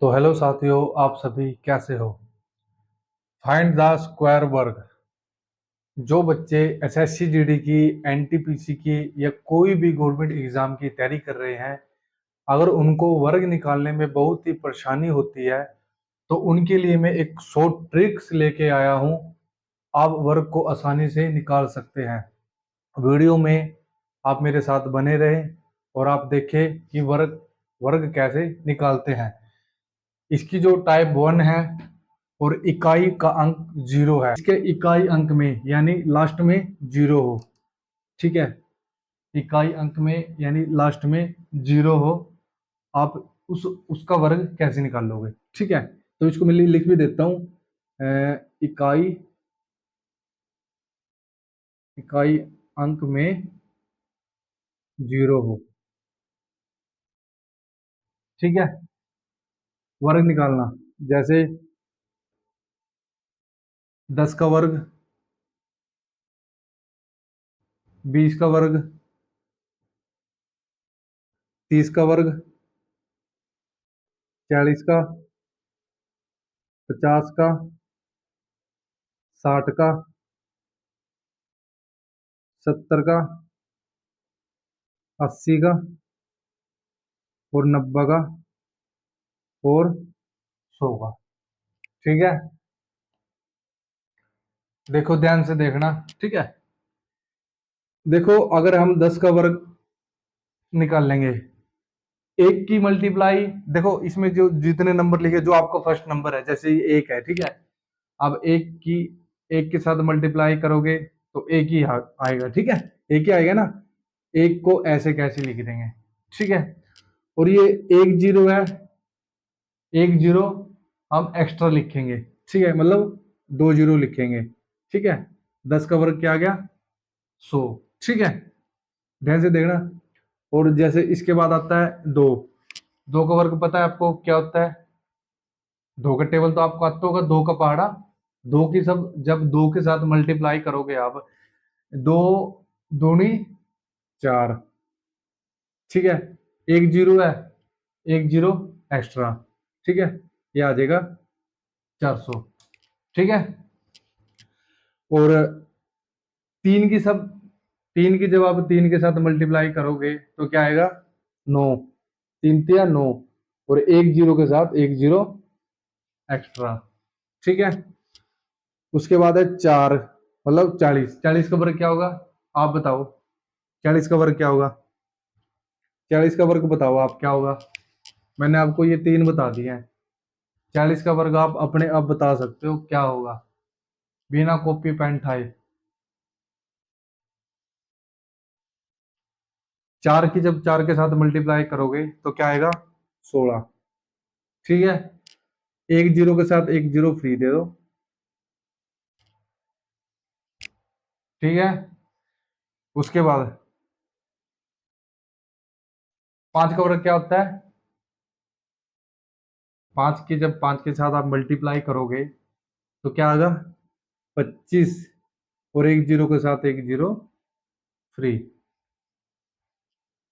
तो हेलो साथियों, आप सभी कैसे हो। फाइंड द स्क्वायर वर्ग। जो बच्चे एसएससी जीडी की, एनटीपीसी की या कोई भी गवर्नमेंट एग्जाम की तैयारी कर रहे हैं, अगर उनको वर्ग निकालने में बहुत ही परेशानी होती है तो उनके लिए मैं एक शॉर्ट ट्रिक्स लेके आया हूँ। आप वर्ग को आसानी से निकाल सकते हैं। वीडियो में आप मेरे साथ बने रहें और आप देखें कि वर्ग वर्ग कैसे निकालते हैं। इसकी जो टाइप 1 है और इकाई का अंक 0 है, इसके इकाई अंक में यानी लास्ट में 0 हो। ठीक है, इकाई अंक में यानी लास्ट में 0 हो, आप उसका वर्ग कैसे निकाल लोगे। ठीक है, तो इसको मैं लिख भी देता हूँ। इकाई इकाई अंक में 0 हो। ठीक है, वर्ग निकालना जैसे 10 का वर्ग, 20 का वर्ग, 30 का वर्ग, 40 का, 50 का, 60 का, 70 का, 80 का और 90 का और 100 का। ठीक है, देखो ध्यान से देखना। ठीक है, देखो अगर हम 10 का वर्ग निकाल लेंगे, एक की मल्टीप्लाई, देखो इसमें जो जितने नंबर लिखे, जो आपका फर्स्ट नंबर है, जैसे ये एक है। ठीक है, अब एक के साथ मल्टीप्लाई करोगे तो एक ही आएगा। ठीक है, एक ही आएगा ना। एक को ऐसे कैसे लिख देंगे। ठीक है, और ये एक जीरो है, एक जीरो हम एक्स्ट्रा लिखेंगे। ठीक है, मतलब दो जीरो लिखेंगे। ठीक है, 10 का वर्ग क्या आ गया, 100। ठीक है, ध्यान से देखना। और जैसे इसके बाद आता है दो। दो का वर्ग पता है आपको क्या होता है। दो का टेबल तो आपको आता होगा, दो का पहाड़ा। दो की सब जब दो के साथ मल्टीप्लाई करोगे आप, दो दूनी चार। ठीक है, एक जीरो है, एक जीरो एक्स्ट्रा। ठीक है, ये आ जाएगा 400। ठीक है, और तीन की जब आप तीन के साथ मल्टीप्लाई करोगे तो क्या आएगा, 9। तीन तिया 9, और एक जीरो के साथ एक जीरो एक्स्ट्रा। ठीक है, उसके बाद है चार, मतलब 40। 40 का वर्ग क्या होगा, आप बताओ। 40 का वर्ग क्या होगा, 40 का वर्ग बताओ आप क्या होगा। मैंने आपको ये तीन बता दिए हैं। 40 का वर्ग आप अपने आप बता सकते हो क्या होगा, बिना कॉपी पेन उठाए। चार की जब चार के साथ मल्टीप्लाई करोगे तो क्या आएगा, 16। ठीक है, एक जीरो के साथ एक जीरो फ्री दे दो। ठीक है, उसके बाद पांच का वर्ग क्या होता है। पांच की जब पांच के साथ आप मल्टीप्लाई करोगे तो क्या आएगा, 25। और एक जीरो के साथ एक जीरो फ्री।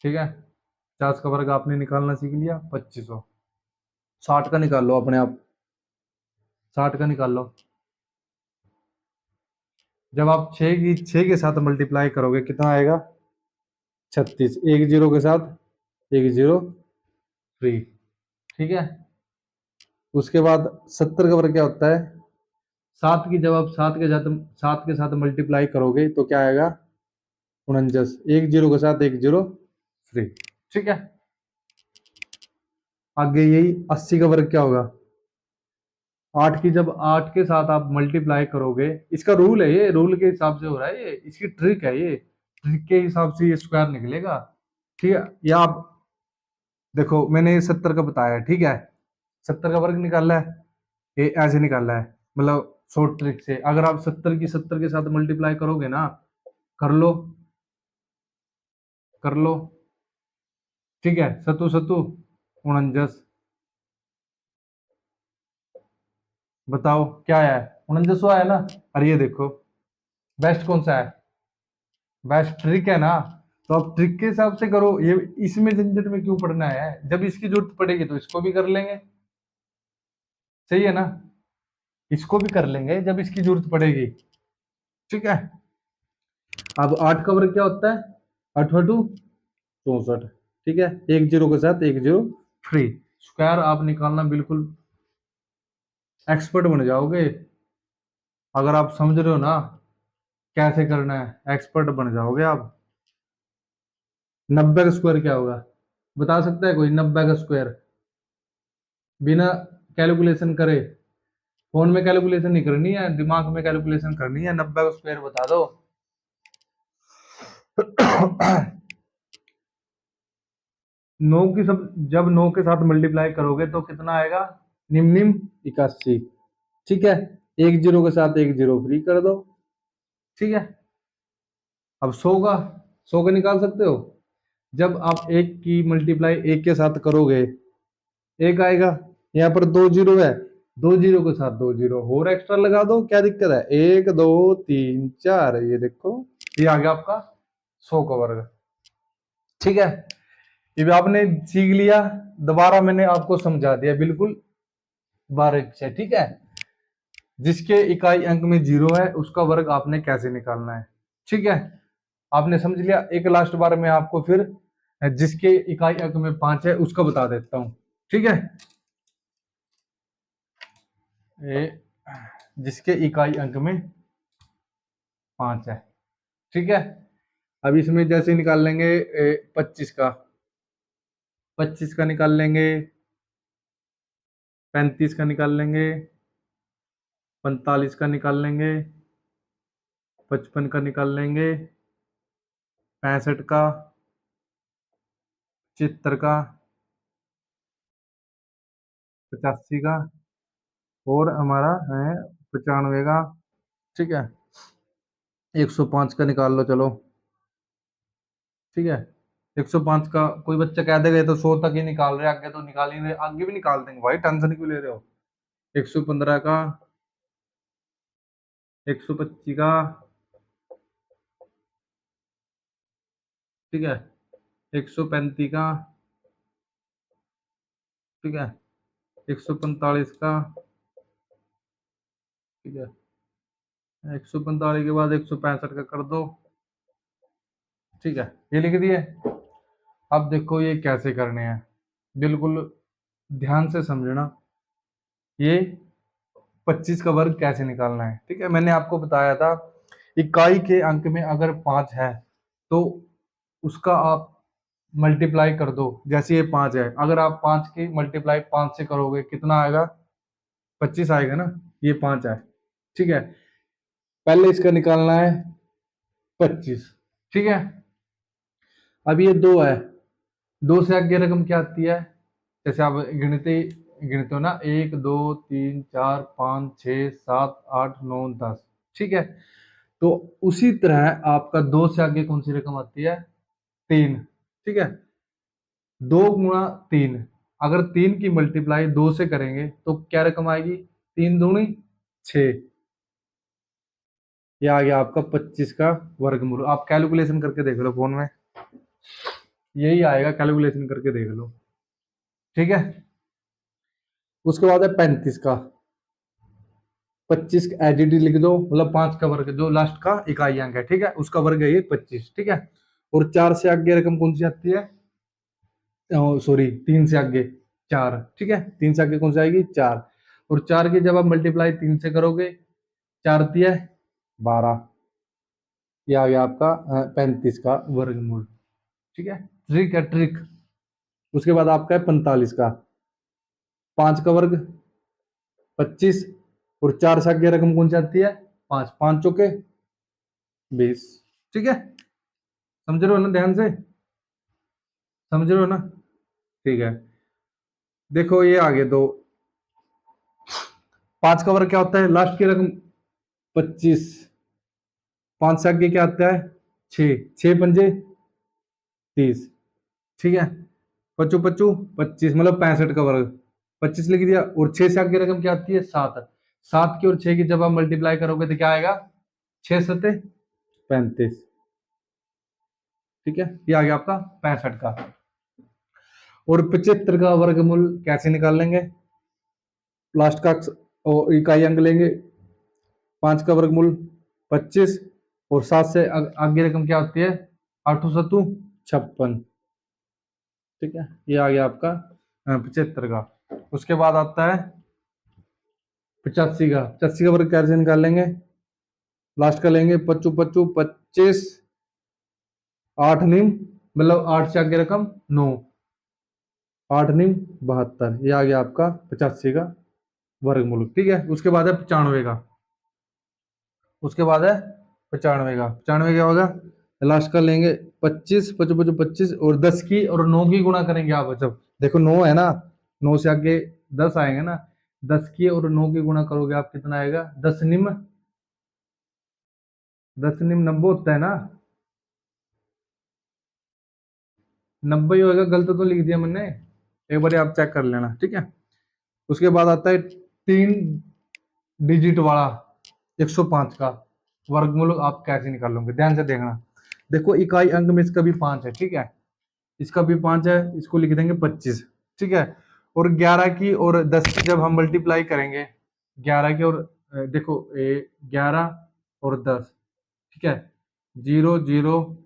ठीक है, 50 का वर्ग आपने निकालना सीख लिया, 2500। 60 का निकाल लो अपने आप, 60 का निकाल लो। जब आप छह के साथ मल्टीप्लाई करोगे कितना आएगा, 36। एक जीरो के साथ एक जीरो फ्री। ठीक है, उसके बाद 70 का वर्ग क्या होता है। सात की जब आप सात के साथ मल्टीप्लाई करोगे तो क्या आएगा, 49। एक जीरो के साथ एक जीरो फ्री। ठीक है, आगे यही 80 का वर्ग क्या होगा। आठ की जब आठ के साथ आप मल्टीप्लाई करोगे, इसका रूल है, ये रूल के हिसाब से हो रहा है, ये इसकी ट्रिक है, ये ट्रिक के हिसाब से ये स्क्वायर निकलेगा। ठीक है, या आप देखो मैंने ये 70 का बताया है। ठीक है, 70 का वर्ग निकालना है, ये ऐसे निकालना है, मतलब शॉर्ट ट्रिक से। अगर आप 70 की 70 के साथ मल्टीप्लाई करोगे ना, कर लो, कर लो। ठीक है, सत्तू सत्तू 49। बताओ क्या आया है, 49 आया ना। अरे ये देखो, बेस्ट कौन सा है, बेस्ट ट्रिक है ना। तो आप ट्रिक के हिसाब से करो, ये इसमें झंझट में क्यों पड़ना है, जब इसकी जरूरत पड़ेगी तो इसको भी कर लेंगे। सही है ना। इसको भी कर लेंगे जब इसकी जरूरत पड़ेगी। ठीक है। अब 8 का वर्ग क्या होता है? 8×2 = 64। ठीक है, एक जीरो के साथ एक जीरो फ्री। स्क्वायर आप निकालना बिल्कुल एक्सपर्ट बन जाओगे। अगर आप समझ रहे हो ना कैसे करना है, एक्सपर्ट बन जाओगे आप। 90 का स्क्वायर क्या होगा बता सकता है कोई? 90 का स्क्वायर बिना कैलकुलेशन करे, फोन में कैलकुलेशन नहीं करनी है, दिमाग में कैलकुलेशन करनी है। 90 का स्क्वायर बता दो। 9 की सब जब 9 के साथ मल्टीप्लाई करोगे तो कितना आएगा? निम निम 81। ठीक है, एक जीरो के साथ एक जीरो फ्री कर दो। ठीक है। अब 100 का, 100 का निकाल सकते हो। जब आप एक की मल्टीप्लाई एक के साथ करोगे एक आएगा। यहाँ पर दो जीरो है, दो जीरो के साथ दो जीरो और एक्स्ट्रा लगा दो, क्या दिक्कत है? एक दो तीन चार, ये देखो ये आ गया आपका 100 का वर्ग। ठीक है, ये भी आपने सीख लिया। दोबारा मैंने आपको समझा दिया बिल्कुल बारीक से। ठीक है, जिसके इकाई अंक में जीरो है उसका वर्ग आपने कैसे निकालना है। ठीक है, आपने समझ लिया। एक लास्ट बार मैं आपको फिर जिसके इकाई अंक में 5 है उसका बता देता हूं। ठीक है, ये जिसके इकाई अंक में 5 है। ठीक है, अब इसमें जैसे निकाल लेंगे 25 का, 25 का निकाल लेंगे, 35 का निकाल लेंगे, 45 का निकाल लेंगे, 55 का निकाल लेंगे, 65 का, 75 का, 85 का और हमारा है 95 का। ठीक है, 105 का निकाल लो चलो। ठीक है, 105 का कोई बच्चा कह देगा ये तो 100 तक ही निकाल रहे, आगे तो निकाल ही नहीं रहे। आगे भी निकाल देंगे भाई, टेंशन क्यों ले रहे हो। 115 का, 125 का। ठीक है, 135 का। ठीक है, 145 का। ठीक है, 145 के बाद 165 का कर दो। ठीक है, ये लिख दिए। अब देखो ये कैसे करने हैं, बिल्कुल ध्यान से समझना। ये 25 का वर्ग कैसे निकालना है। ठीक है, मैंने आपको बताया था इकाई के अंक में अगर 5 है तो उसका आप मल्टीप्लाई कर दो। जैसे ये 5 है, अगर आप 5 की मल्टीप्लाई 5 से करोगे कितना आएगा? 25 आएगा ना। ये 5 है। ठीक है, पहले इसका निकालना है 25। ठीक है, अब ये 2 है, 2 से आगे रकम क्या आती है? जैसे आप गिनते हो ना, 1 2 3 4 5 6 7 8 9 10। ठीक है, तो उसी तरह आपका 2 से आगे कौन सी रकम आती है? 3। ठीक है, 2 × 3, अगर 3 की मल्टीप्लाई 2 से करेंगे तो क्या रकम आएगी? 3 दूनी 6। ये आ गया आपका 25 का वर्गमूल। आप कैलकुलेशन करके देख लो फोन में, यही आएगा, कैलकुलेशन करके देख लो। ठीक है, उसके बाद है 35 का। 25 एडिड लिख दो, मतलब 5 का वर्ग जो लास्ट का इकाई अंक है। ठीक है, उसका वर्ग है ये 25। ठीक है, और 4 से आगे रकम कौन सी आती है? सॉरी, 3 से आगे 4। ठीक है, 3 से आगे कौन सी आएगी? 4। और 4 की जब आप मल्टीप्लाई 3 से करोगे, 4 तिया 12। ये आ गया आपका 35 का वर्गमूल। ठीक है, ट्रिक है ट्रिक। उसके बाद आपका है 45 का। 5 का वर्ग 25 और 4 से आगे रकम कौन सी आती है? 5। 5 चौके 20। ठीक है, समझ रहे हो ना? ध्यान से समझ रहे हो ना? ठीक है, देखो ये आगे दो। 5 का वर्ग क्या होता है? लास्ट की रकम 25। 5 से आगे क्या आता है? 6। 6 पंजे 30। ठीक है, पच्चू पच्चू 25, मतलब 65 का वर्ग 25 लिख दिया। और 6 से आगे रकम क्या आती है? 7। 7 की और 6 की जब आप मल्टीप्लाई करोगे तो क्या आएगा? 6×7 = 35। ठीक है, ये आ गया आपका 65 का। और 75 का वर्गमूल कैसे निकाल लेंगे? लास्ट का इकाई अंक लेंगे 5 का वर्गमूल 25, और 7 से आगे रकम क्या होती है 8 सतु 56। ठीक है, ये आ गया आपका 75 का। उसके बाद आता है 85 का। 85 का वर्ग कैसे निकाल लेंगे, लास्ट का लेंगे 25 25 25, 8 निम मतलब 8 से आगे रकम 9, 8 निम 72, ये आ गया आपका 85 का वर्गमूल। ठीक है, उसके बाद है 95 का। उसके बाद है 95 का। 95 क्या होगा, लास्ट का लेंगे 25 25 25 25 और 10 की और 9 की गुणा करेंगे आप। जब देखो 9 है ना, 9 से आगे 10 आएंगे ना, 10 की और 9 की गुणा करोगे आप कितना आएगा, 10 निम 90 होता है ना, 90 ही होगा, गलत तो लिख दिया मैंने, एक बार आप चेक कर लेना। ठीक है, उसके बाद आता है 3 डिजिट वाला 105 का वर्गमूल। आप कैसे निकालोगे, ध्यान से देखना। देखो इकाई अंक में इसका भी 5 है, ठीक है, इसका भी 5 है, इसको लिख देंगे 25। ठीक है, और 11 की और 10 की जब हम मल्टीप्लाई करेंगे, 11 की और देखो 11 और 10, ठीक है, 0 0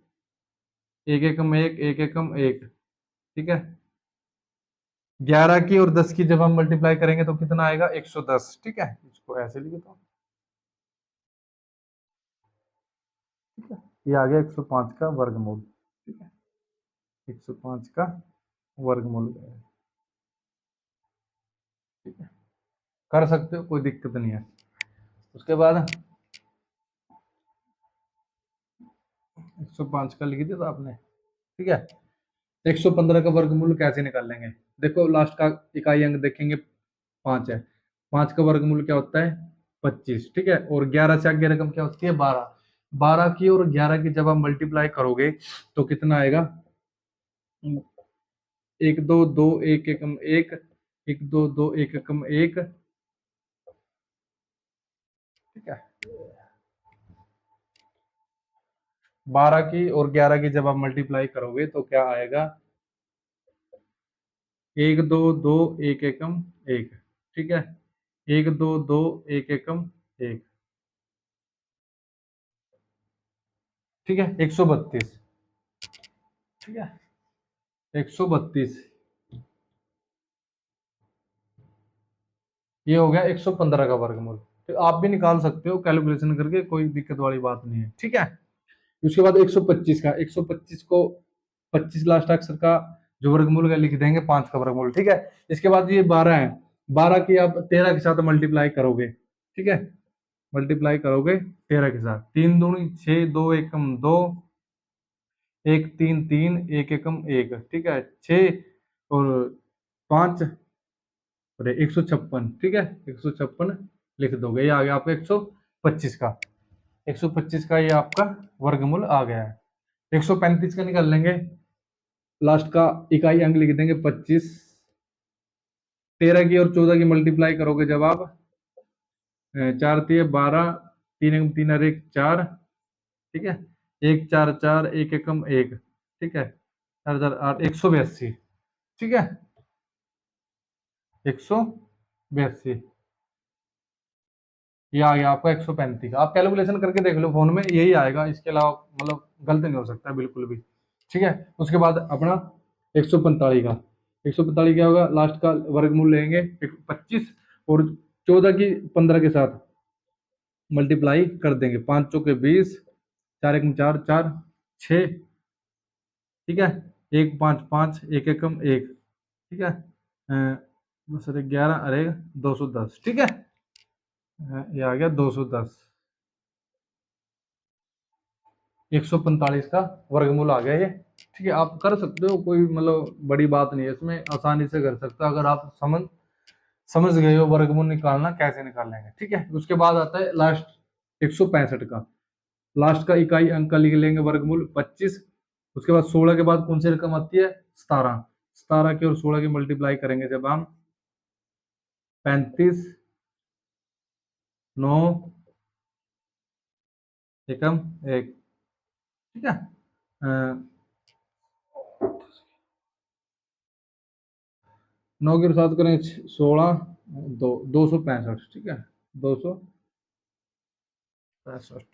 एक एकम एक, एक एकम एक। ठीक है, 11 की और 10 की जब हम मल्टीप्लाई करेंगे तो कितना आएगा 110। ठीक है, इसको ऐसे लिखता हूँ। ठीक है, ये आ गया 105 का वर्गमूल। ठीक है, 105 का वर्गमूल। ठीक है, कर सकते हो, कोई दिक्कत नहीं है। उसके बाद 105 का लिख दिया था आपने। ठीक है, 115 का वर्गमूल कैसे निकाल लेंगे, देखो लास्ट का इकाई अंक देखेंगे 5 है, 5 का वर्गमूल क्या होता है 25। ठीक है, और 11 से आगे रकम क्या होती है 12, 12 की और 11 की जब आप मल्टीप्लाई करोगे तो कितना आएगा, 1 2 2 1 एकम 1, 1 2 2 1 एकम 1। ठीक है, 12 की और 11 की जब आप मल्टीप्लाई करोगे तो क्या आएगा, 1 2 2 1 एकम 1। ठीक है, 1 2 2 1 एकम 1। ठीक है, 132। ठीक है, 132, ये हो गया 115 का वर्गमूल। तो आप भी निकाल सकते हो कैलकुलेशन करके, कोई दिक्कत वाली बात नहीं है। ठीक है, उसके बाद 125 का, 125 को 25 लास्ट अक्षर का जो वर्गमूल का लिख देंगे 5 का वर्गमूल। ठीक है, इसके बाद ये 12 है, 12 की आप 13 के साथ मल्टीप्लाई करोगे। ठीक है, मल्टीप्लाई करोगे 13 के साथ, 3 दूनी 6, 2 एकम 2, 1 3 3 1 एकम 1। ठीक है, 6 और 5 और 156। ठीक है, 156 लिख दोगे, ये आ गया आपका 125 का। 125 का ये आपका वर्गमूल आ गया है। 135 का निकाल लेंगे, लास्ट का इकाई अंक लिख देंगे 25। 13 की और 14 की मल्टीप्लाई करोगे जब आप, 4 3 12, 3 एकम 3 और 1 4। ठीक है, 1 4 4 1 एकम 1। ठीक है, 4 4 8 182। ठीक है, 182, ये आ गया आपका 135 का। आप कैलकुलेशन करके देख लो फोन में, यही आएगा, इसके अलावा मतलब गलत नहीं हो सकता बिल्कुल भी। ठीक है, उसके बाद अपना 145 का। 145 क्या होगा, लास्ट का वर्गमूल लेंगे 25 और 14 की 15 के साथ मल्टीप्लाई कर देंगे, 5 चौके 20, 4 एकम 4 4 6। ठीक है, 1 5 5 1 एकम 1। ठीक है, बस अरे 11 अरे 210। ठीक है, ये आ गया 210, 145 का वर्गमूल आ गया ये। ठीक है, आप कर सकते हो, कोई मतलब बड़ी बात नहीं है इसमें, आसानी से कर सकते हो अगर आप समझ समझ गए हो वर्गमूल निकालना कैसे निकालेंगे। ठीक है, उसके बाद आता है लास्ट 165 का। लास्ट का इकाई अंक का लिख लेंगे वर्गमूल 25। उसके बाद 16 के बाद कौन सी रकम आती है 17। 17 की और 16 की मल्टीप्लाई करेंगे जब हम, 35 9 एकम 1। ठीक है, 9 के साथ करें 16, दो सौ पैंसठ, ठीक है, 265,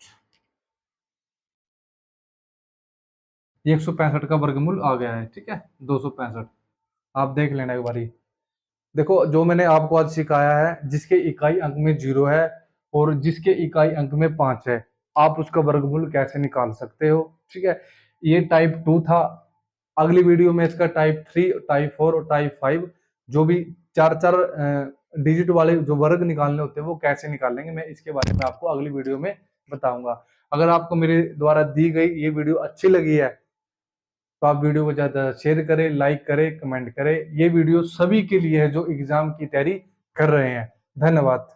ये 165 का वर्गमूल आ गया है, ठीक है, 265। आप देख लेना एक बारी। देखो जो मैंने आपको आज सिखाया है, जिसके इकाई अंक में 0 है और जिसके इकाई अंक में 5 है, आप उसका वर्गमूल कैसे निकाल सकते हो, ठीक है। ये टाइप 2 था। अगली वीडियो में इसका टाइप 3, टाइप 4 और टाइप 5, जो भी चार चार डिजिट वाले जो वर्ग निकालने होते हैं वो कैसे निकालेंगे, मैं इसके बारे में आपको अगली वीडियो में बताऊंगा। अगर आपको मेरे द्वारा दी गई ये वीडियो अच्छी लगी है, तो आप वीडियो को ज़्यादा शेयर करें, लाइक करें, कमेंट करें। ये वीडियो सभी के लिए है जो एग्जाम की तैयारी कर रहे हैं। धन्यवाद।